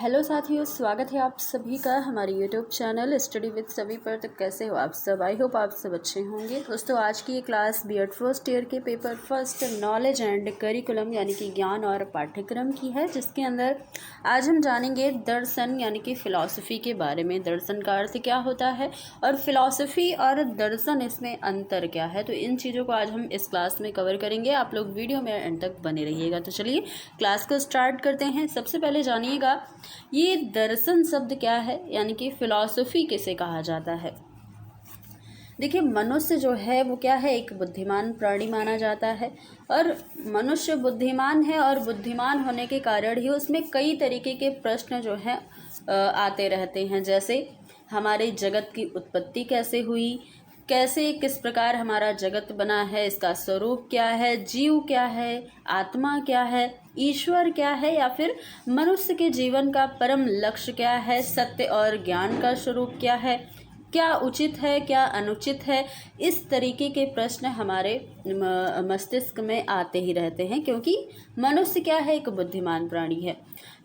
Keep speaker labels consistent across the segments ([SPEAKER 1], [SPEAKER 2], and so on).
[SPEAKER 1] Hello साथियों, स्वागत है आप सभी का हमारे यूट्यूब चैनल स्टडी विद सभी पर। तो कैसे हो आप सब? आई होप आप सब अच्छे होंगे। दोस्तों, आज की ये क्लास बीएड फर्स्ट ईयर के paper first knowledge and curriculum यानी कि ज्ञान और पाठ्यक्रम की है, जिसके अंदर आज हम जानेंगे दर्शन यानी कि फ़िलॉसफ़ी के बारे में। दर्शन का अर्थ क्या होता है और फ़िलॉसफ़ी और दर्शन, इसमें अंतर क्या है, तो इन चीज़ों को आज हम इस क्लास में कवर करेंगे। आप लोग वीडियो में एंड तक बने रहिएगा। तो चलिए क्लास को स्टार्ट करते हैं। सबसे पहले जानिएगा ये दर्शन शब्द क्या है, यानी कि फ़िलॉसफ़ी किसे कहा जाता है। देखिए, मनुष्य जो है वो क्या है, एक बुद्धिमान प्राणी माना जाता है। और मनुष्य बुद्धिमान है और बुद्धिमान होने के कारण ही उसमें कई तरीके के प्रश्न जो हैं आते रहते हैं। जैसे हमारे जगत की उत्पत्ति कैसे हुई, कैसे किस प्रकार हमारा जगत बना है, इसका स्वरूप क्या है, जीव क्या है, आत्मा क्या है, ईश्वर क्या है, या फिर मनुष्य के जीवन का परम लक्ष्य क्या है, सत्य और ज्ञान का स्वरूप क्या है, क्या उचित है, क्या अनुचित है। इस तरीके के प्रश्न हमारे मस्तिष्क में आते ही रहते हैं, क्योंकि मनुष्य क्या है, एक बुद्धिमान प्राणी है।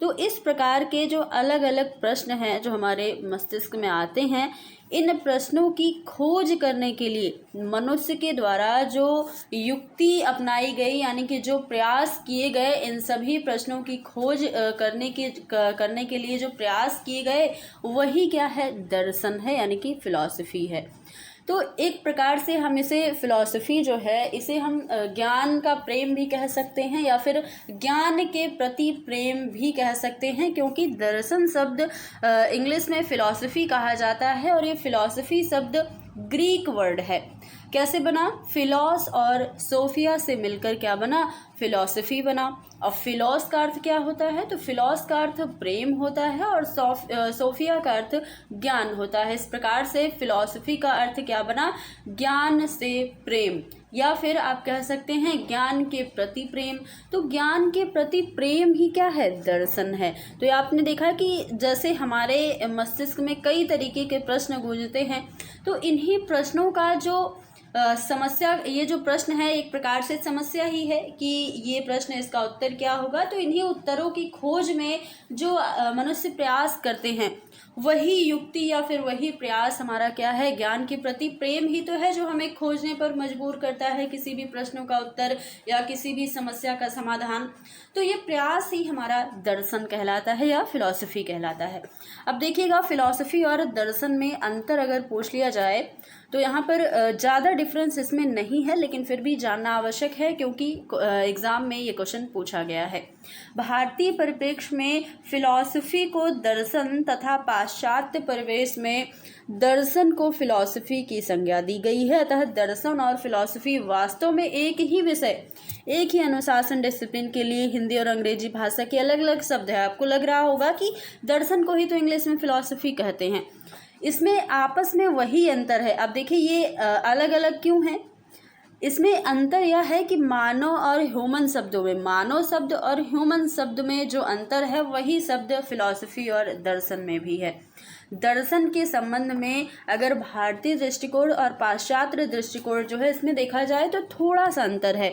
[SPEAKER 1] तो इस प्रकार के जो अलग अलग प्रश्न हैं जो हमारे मस्तिष्क में आते हैं, इन प्रश्नों की खोज करने के लिए मनुष्य के द्वारा जो युक्ति अपनाई गई, यानी कि जो प्रयास किए गए, इन सभी प्रश्नों की खोज करने के लिए जो प्रयास किए गए, वही क्या है, दर्शन है, यानी कि फ़िलॉसफ़ी है। तो एक प्रकार से हम इसे फ़िलॉसफ़ी जो है, इसे हम ज्ञान का प्रेम भी कह सकते हैं, या फिर ज्ञान के प्रति प्रेम भी कह सकते हैं, क्योंकि दर्शन शब्द इंग्लिश में फ़िलॉसफ़ी कहा जाता है। और ये फ़िलॉसफ़ी शब्द ग्रीक वर्ड है। कैसे बना? फिलॉस और सोफिया से मिलकर क्या बना? फ़िलॉसफ़ी बना। और फिलॉस का अर्थ क्या होता है? तो फिलॉस का अर्थ प्रेम होता है और सोफिया का अर्थ ज्ञान होता है। इस प्रकार से फ़िलॉसफ़ी का अर्थ क्या बना? ज्ञान से प्रेम, या फिर आप कह सकते हैं ज्ञान के प्रति प्रेम। तो ज्ञान के प्रति प्रेम ही क्या है? दर्शन है। तो ये आपने देखा कि जैसे हमारे मस्तिष्क में कई तरीके के प्रश्न गूंजते हैं, तो इन्हीं प्रश्नों का जो समस्या, ये जो प्रश्न है एक प्रकार से समस्या ही है कि ये प्रश्न, इसका उत्तर क्या होगा। तो इन्हीं उत्तरों की खोज में जो मनुष्य प्रयास करते हैं, वही युक्ति या फिर वही प्रयास हमारा क्या है? ज्ञान के प्रति प्रेम ही तो है, जो हमें खोजने पर मजबूर करता है किसी भी प्रश्नों का उत्तर या किसी भी समस्या का समाधान। तो ये प्रयास ही हमारा दर्शन कहलाता है या फ़िलॉसफ़ी कहलाता है। अब देखिएगा, फ़िलॉसफ़ी और दर्शन में अंतर अगर पूछ लिया जाए तो यहाँ पर ज़्यादा डिफरेंस इसमें नहीं है, लेकिन फिर भी जानना आवश्यक है, क्योंकि एग्ज़ाम में ये क्वेश्चन पूछा गया है। भारतीय परिप्रेक्ष्य में फ़िलॉसफ़ी को दर्शन तथा पाश्चात्य परिवेश में दर्शन को फ़िलॉसफ़ी की संज्ञा दी गई है। अतः दर्शन और फ़िलॉसफ़ी वास्तव में एक ही विषय, एक ही अनुशासन डिसिप्लिन के लिए हिंदी और अंग्रेजी भाषा के अलग अलग शब्द है। आपको लग रहा होगा कि दर्शन को ही तो इंग्लिश में फ़िलॉसफ़ी कहते हैं, इसमें आपस में वही अंतर है। अब देखिए, ये अलग अलग क्यों है? इसमें अंतर यह है कि मानव और ह्यूमन शब्दों में, मानव शब्द और ह्यूमन शब्द में जो अंतर है, वही शब्द फ़िलॉसफ़ी और दर्शन में भी है। दर्शन के संबंध में अगर भारतीय दृष्टिकोण और पाश्चात्य दृष्टिकोण जो है, इसमें देखा जाए तो थोड़ा सा अंतर है।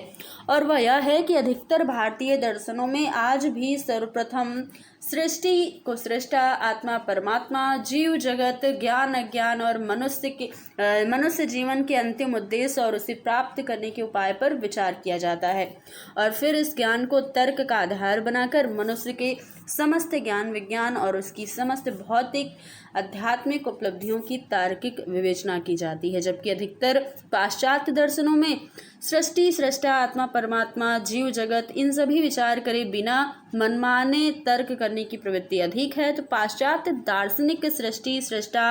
[SPEAKER 1] और वह यह है कि अधिकतर भारतीय दर्शनों में आज भी सर्वप्रथम सृष्टि को सृष्टा, आत्मा परमात्मा, जीव जगत, ज्ञान अज्ञान और मनुष्य जीवन के अंतिम उद्देश्य और उसे प्राप्त करने के उपाय पर विचार किया जाता है। और फिर इस ज्ञान को तर्क का आधार बनाकर मनुष्य के समस्त ज्ञान विज्ञान और उसकी समस्त भौतिक आध्यात्मिक उपलब्धियों की तार्किक विवेचना की जाती है। जबकि अधिकतर पाश्चात्य दर्शनों में सृष्टि, सृष्टा, आत्मा परमात्मा, जीव जगत, इन सभी विचार करे बिना मनमाने तर्क करने की प्रवृत्ति अधिक है। तो पाश्चात्य दार्शनिक सृष्टि, सृष्टा,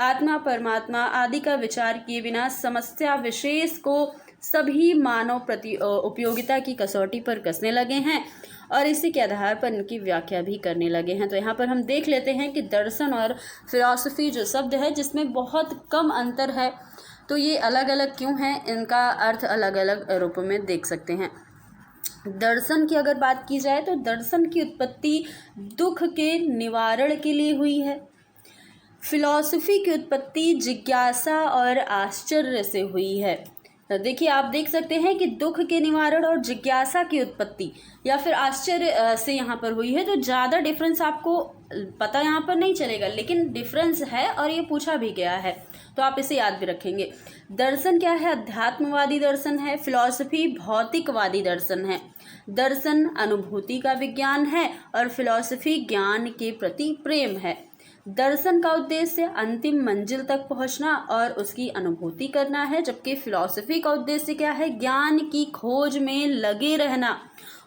[SPEAKER 1] आत्मा परमात्मा आदि का विचार किए बिना समस्या विशेष को सभी मानव प्रति उपयोगिता की कसौटी पर कसने लगे हैं और इसी के आधार पर इनकी व्याख्या भी करने लगे हैं। तो यहाँ पर हम देख लेते हैं कि दर्शन और फ़िलॉसफ़ी जो शब्द है, जिसमें बहुत कम अंतर है, तो ये अलग अलग क्यों हैं, इनका अर्थ अलग अलग रूपों में देख सकते हैं। दर्शन की अगर बात की जाए तो दर्शन की उत्पत्ति दुख के निवारण के लिए हुई है। फ़िलॉसफ़ी की उत्पत्ति जिज्ञासा और आश्चर्य से हुई है। देखिए, आप देख सकते हैं कि दुख के निवारण और जिज्ञासा की उत्पत्ति या फिर आश्चर्य से यहाँ पर हुई है। तो ज़्यादा डिफरेंस आपको पता यहाँ पर नहीं चलेगा, लेकिन डिफरेंस है और ये पूछा भी गया है, तो आप इसे याद भी रखेंगे। दर्शन क्या है? अध्यात्मवादी दर्शन है। फिलॉसफी भौतिकवादी दर्शन है। दर्शन अनुभूति का विज्ञान है और फिलॉसफी ज्ञान के प्रति प्रेम है। दर्शन का उद्देश्य अंतिम मंजिल तक पहुंचना और उसकी अनुभूति करना है, जबकि फिलॉसफी का उद्देश्य क्या है? ज्ञान की खोज में लगे रहना,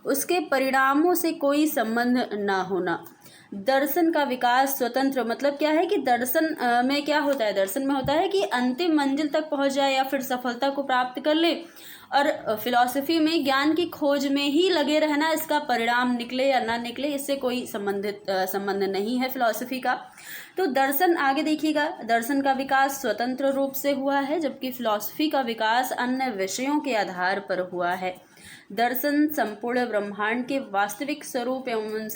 [SPEAKER 1] उसके परिणामों से कोई संबंध ना होना। दर्शन का विकास स्वतंत्र, मतलब क्या है कि दर्शन में क्या होता है? दर्शन में होता है कि अंतिम मंजिल तक पहुंच जाए या फिर सफलता को प्राप्त कर ले, और फिलॉसफी में ज्ञान की खोज में ही लगे रहना, इसका परिणाम निकले या ना निकले इससे कोई संबंध नहीं है फिलॉसफी का। तो दर्शन आगे देखिएगा, दर्शन का विकास स्वतंत्र रूप से हुआ है, जबकि फिलॉसफी का विकास अन्य विषयों के आधार पर हुआ है। दर्शन संपूर्ण ब्रह्मांड के वास्तविक स्वरूप एवं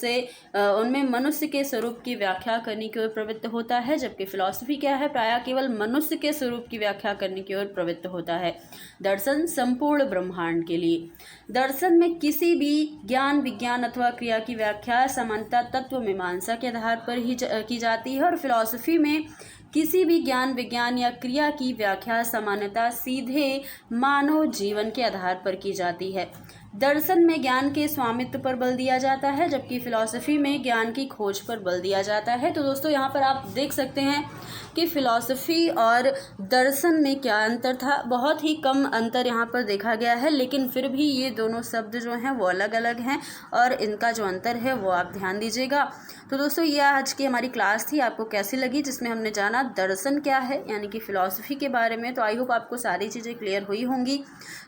[SPEAKER 1] उनमें मनुष्य के स्वरूप की व्याख्या करने की ओर प्रवृत्त होता है, जबकि फिलॉसफी क्या है? प्रायः केवल मनुष्य के स्वरूप की व्याख्या करने की ओर प्रवृत्त होता है। दर्शन संपूर्ण ब्रह्मांड के लिए। दर्शन में किसी भी ज्ञान, विज्ञान अथवा क्रिया की व्याख्या सामान्यतः तत्व मीमांसा के आधार पर ही की जाती है, और फिलॉसफी में किसी भी ज्ञान, विज्ञान या क्रिया की व्याख्या सामान्यतः सीधे मानव जीवन के आधार पर की जाती है। दर्शन में ज्ञान के स्वामित्व पर बल दिया जाता है, जबकि फिलॉसफी में ज्ञान की खोज पर बल दिया जाता है। तो दोस्तों यहाँ पर आप देख सकते हैं कि फिलॉसफी और दर्शन में क्या अंतर था। बहुत ही कम अंतर यहाँ पर देखा गया है, लेकिन फिर भी ये दोनों शब्द जो हैं वो अलग अलग हैं और इनका जो अंतर है वो आप ध्यान दीजिएगा। तो दोस्तों ये आज की हमारी क्लास थी, आपको कैसी लगी, जिसमें हमने जाना दर्शन क्या है यानी कि फिलॉसफी के बारे में। तो आई होप आपको सारी चीज़ें क्लियर हुई होंगी।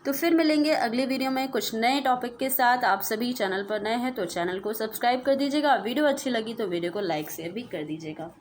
[SPEAKER 1] तो फिर मिलेंगे अगली वीडियो में कुछ नए टॉपिक के साथ। आप सभी चैनल पर नए हैं तो चैनल को सब्सक्राइब कर दीजिएगा। वीडियो अच्छी लगी तो वीडियो को लाइक शेयर भी कर दीजिएगा।